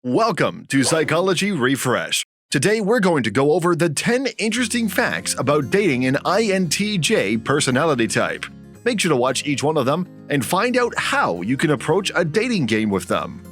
Welcome to Psychology Refresh. Today we're going to go over the 10 interesting facts about dating an INTJ personality type. Make sure to watch each one of them and find out how you can approach a dating game with them.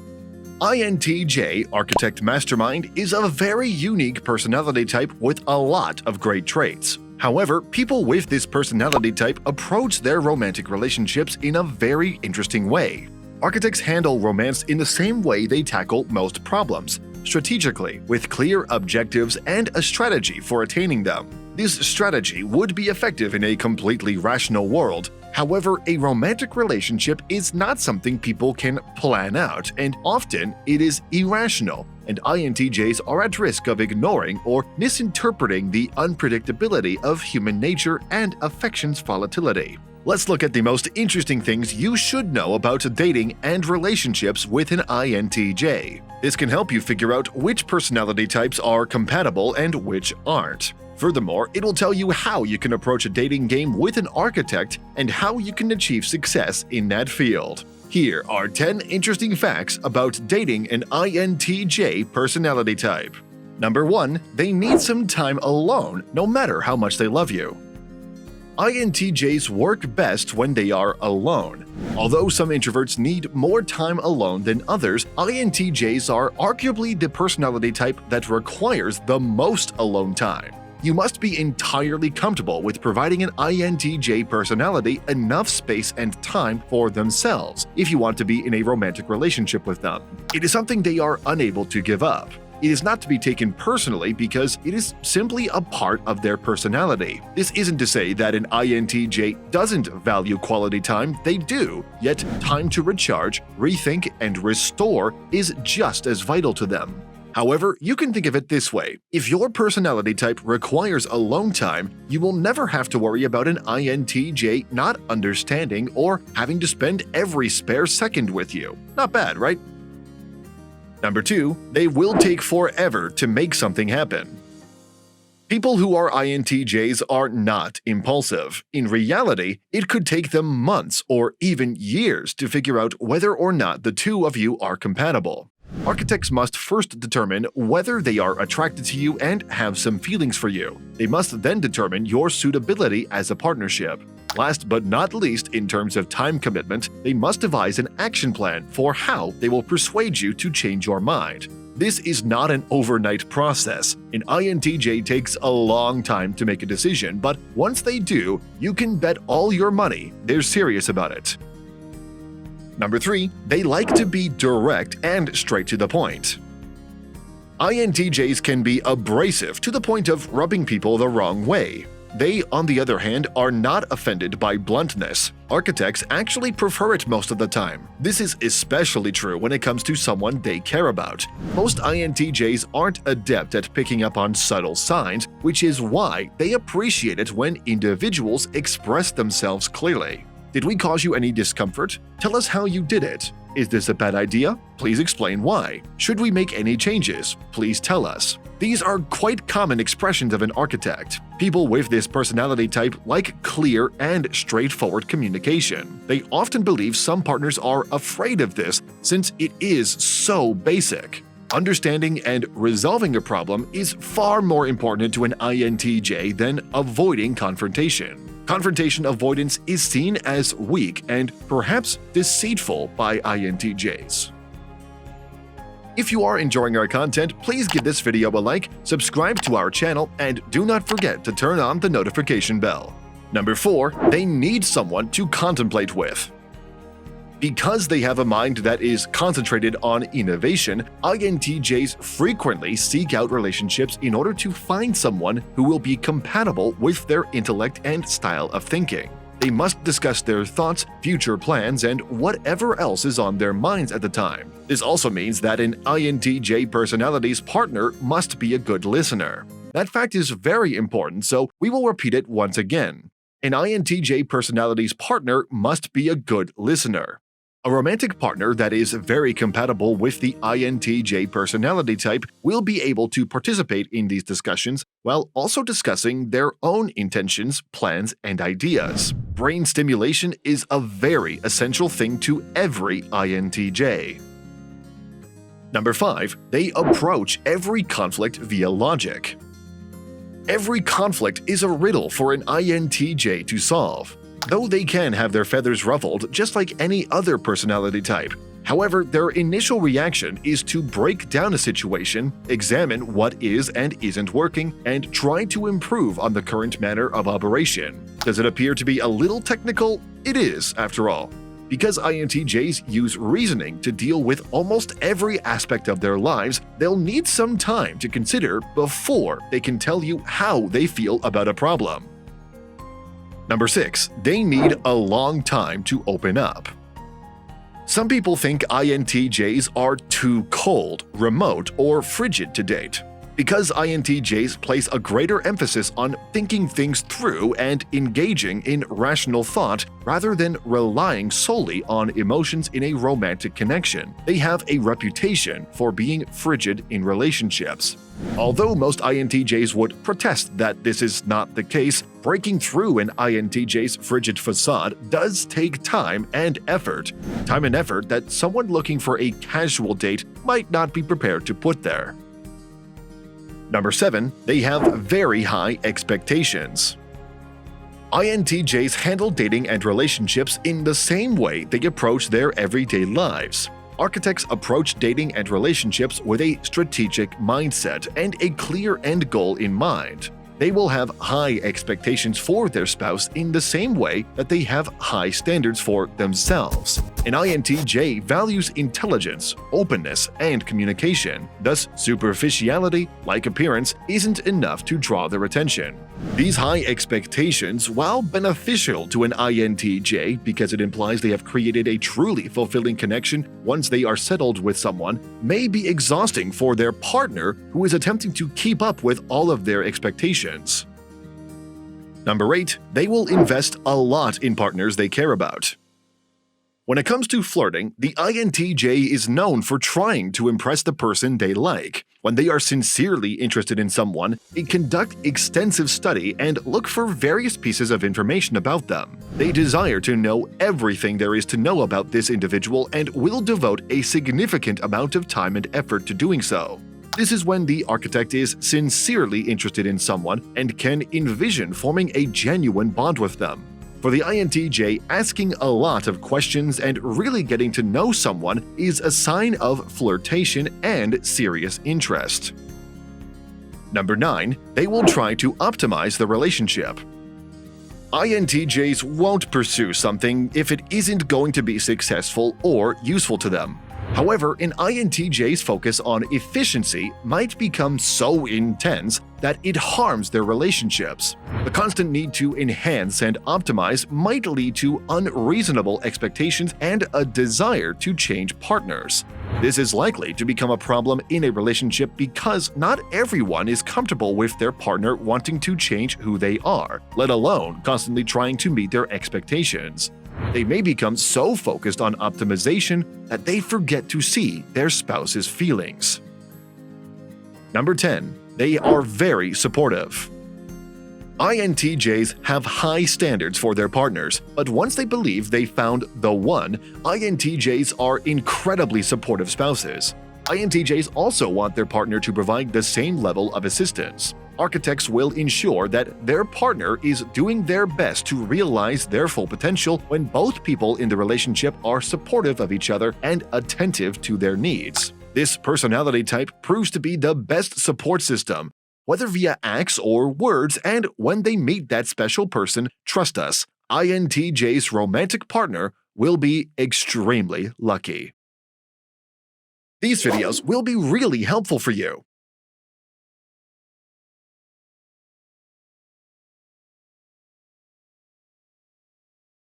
INTJ Architect Mastermind is a very unique personality type with a lot of great traits. However, people with this personality type approach their romantic relationships in a very interesting way. Architects handle romance in the same way they tackle most problems, strategically, with clear objectives and a strategy for attaining them. This strategy would be effective in a completely rational world. However, a romantic relationship is not something people can plan out, and often it is irrational, and INTJs are at risk of ignoring or misinterpreting the unpredictability of human nature and affection's volatility. Let's look at the most interesting things you should know about dating and relationships with an INTJ. This can help you figure out which personality types are compatible and which aren't. Furthermore, it will tell you how you can approach a dating game with an architect and how you can achieve success in that field. Here are 10 interesting facts about dating an INTJ personality type. Number 1. They need some time alone, no matter how much they love you. INTJs work best when they are alone. Although some introverts need more time alone than others, INTJs are arguably the personality type that requires the most alone time. You must be entirely comfortable with providing an INTJ personality enough space and time for themselves if you want to be in a romantic relationship with them. It is something they are unable to give up. It is not to be taken personally because it is simply a part of their personality. This isn't to say that an INTJ doesn't value quality time, they do, yet time to recharge, rethink, and restore is just as vital to them. However, you can think of it this way. If your personality type requires alone time, you will never have to worry about an INTJ not understanding or having to spend every spare second with you. Not bad, right? Number 2. They will take forever to make something happen. People who are INTJs are not impulsive. In reality, it could take them months or even years to figure out whether or not the two of you are compatible. Architects must first determine whether they are attracted to you and have some feelings for you. They must then determine your suitability as a partnership. Last but not least, in terms of time commitment, they must devise an action plan for how they will persuade you to change your mind. This is not an overnight process. An INTJ takes a long time to make a decision, but once they do, you can bet all your money they're serious about it. Number 3. They like to be direct and straight to the point. INTJs can be abrasive to the point of rubbing people the wrong way. They, on the other hand, are not offended by bluntness. Architects actually prefer it most of the time. This is especially true when it comes to someone they care about. Most INTJs aren't adept at picking up on subtle signs, which is why they appreciate it when individuals express themselves clearly. Did we cause you any discomfort? Tell us how you did it. Is this a bad idea? Please explain why. Should we make any changes? Please tell us. These are quite common expressions of an architect. People with this personality type like clear and straightforward communication. They often believe some partners are afraid of this since it is so basic. Understanding and resolving a problem is far more important to an INTJ than avoiding confrontation. Confrontation avoidance is seen as weak and perhaps deceitful by INTJs. If you are enjoying our content, please give this video a like, subscribe to our channel, and do not forget to turn on the notification bell. Number 4. They need someone to contemplate with. Because they have a mind that is concentrated on innovation, INTJs frequently seek out relationships in order to find someone who will be compatible with their intellect and style of thinking. They must discuss their thoughts, future plans, and whatever else is on their minds at the time. This also means that an INTJ personality's partner must be a good listener. That fact is very important, so we will repeat it once again. An INTJ personality's partner must be a good listener. A romantic partner that is very compatible with the INTJ personality type will be able to participate in these discussions while also discussing their own intentions, plans, and ideas. Brain stimulation is a very essential thing to every INTJ. Number 5. They approach every conflict via logic. Every conflict is a riddle for an INTJ to solve, though they can have their feathers ruffled just like any other personality type. However, their initial reaction is to break down a situation, examine what is and isn't working, and try to improve on the current manner of operation. Does it appear to be a little technical? It is, after all. Because INTJs use reasoning to deal with almost every aspect of their lives, they'll need some time to consider before they can tell you how they feel about a problem. Number 6. They need a long time to open up. Some people think INTJs are too cold, remote, or frigid to date. Because INTJs place a greater emphasis on thinking things through and engaging in rational thought rather than relying solely on emotions in a romantic connection, they have a reputation for being frigid in relationships. Although most INTJs would protest that this is not the case, breaking through an INTJ's frigid facade does take time and effort. Time and effort that someone looking for a casual date might not be prepared to put there. Number 7. They have very high expectations. INTJs handle dating and relationships in the same way they approach their everyday lives. Architects approach dating and relationships with a strategic mindset and a clear end goal in mind. They will have high expectations for their spouse in the same way that they have high standards for themselves. An INTJ values intelligence, openness, and communication. Thus, superficiality, like appearance, isn't enough to draw their attention. These high expectations, while beneficial to an INTJ because it implies they have created a truly fulfilling connection once they are settled with someone, may be exhausting for their partner who is attempting to keep up with all of their expectations. Number 8. They will invest a lot in partners they care about. When it comes to flirting, the INTJ is known for trying to impress the person they like. When they are sincerely interested in someone, they conduct extensive study and look for various pieces of information about them. They desire to know everything there is to know about this individual and will devote a significant amount of time and effort to doing so. This is when the architect is sincerely interested in someone and can envision forming a genuine bond with them. For the INTJ, asking a lot of questions and really getting to know someone is a sign of flirtation and serious interest. Number 9. They will try to optimize the relationship. INTJs won't pursue something if it isn't going to be successful or useful to them. However, an INTJ's focus on efficiency might become so intense that it harms their relationships. The constant need to enhance and optimize might lead to unreasonable expectations and a desire to change partners. This is likely to become a problem in a relationship because not everyone is comfortable with their partner wanting to change who they are, let alone constantly trying to meet their expectations. They may become so focused on optimization that they forget to see their spouse's feelings. Number 10. They are very supportive. INTJs have high standards for their partners, but once they believe they found the one, INTJs are incredibly supportive spouses. INTJs also want their partner to provide the same level of assistance. Architects will ensure that their partner is doing their best to realize their full potential when both people in the relationship are supportive of each other and attentive to their needs. This personality type proves to be the best support system, whether via acts or words, and when they meet that special person, trust us, INTJ's romantic partner will be extremely lucky. These videos will be really helpful for you.